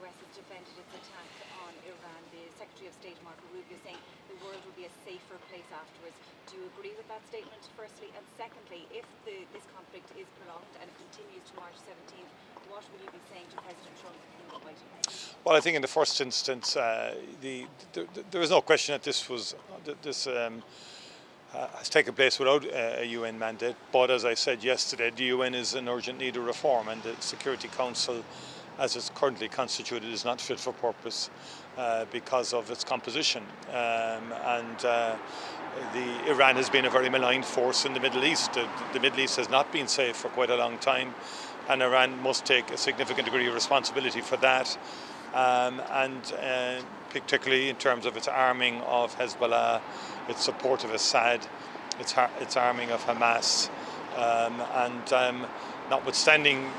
US has defended its attack on Iran. The Secretary of State, Marco Rubio, saying the world will be a safer place afterwards. Do you agree with that statement, firstly? And secondly, if this conflict is prolonged and it continues to March 17th, what will you be saying to President Trump in the White House? Well, I think in the first instance, there is no question that this has taken place without a UN mandate. But as I said yesterday, the UN is in urgent need of reform, and the Security Council, as it's currently constituted, is not fit for purpose because of its composition. Iran has been a very malign force in the Middle East. The Middle East has not been safe for quite a long time, and Iran must take a significant degree of responsibility for that. Particularly in terms of its arming of Hezbollah, its support of Assad, its arming of Hamas, notwithstanding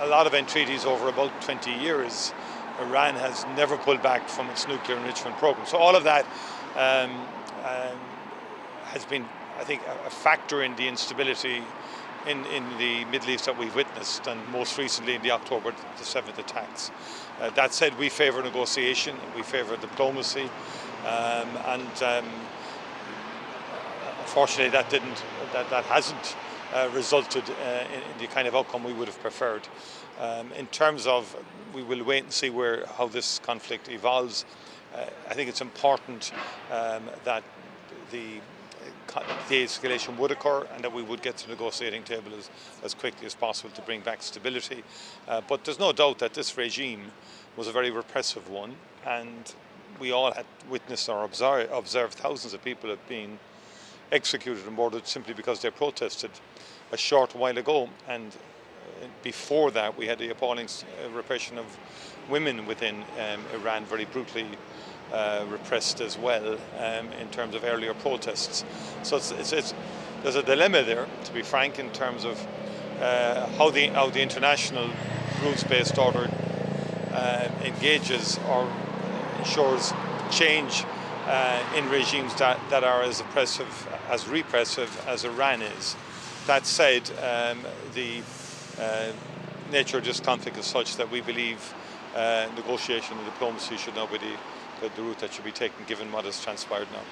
a lot of entreaties over about 20 years, Iran has never pulled back from its nuclear enrichment program. So all of that has been, I think, a factor in the instability in the Middle East that we've witnessed, and most recently in the October the 7th attacks. That said, we favour negotiation, we favour diplomacy, unfortunately that hasn't resulted in the kind of outcome we would have preferred. In terms of, we will wait and see how this conflict evolves. I think it's important that the de-escalation would occur and that we would get to the negotiating table as quickly as possible to bring back stability. But there's no doubt that this regime was a very repressive one, and we all had witnessed or observed thousands of people have been executed and murdered simply because they protested a short while ago. And before that, we had the appalling repression of women within Iran, very brutally repressed as well in terms of earlier protests. So there's a dilemma there, to be frank, in terms of how the international rules-based order engages or ensures change in regimes that are as repressive as Iran is. That said, the nature of this conflict is such that we believe negotiation and diplomacy should now be the route that should be taken, given what has transpired now.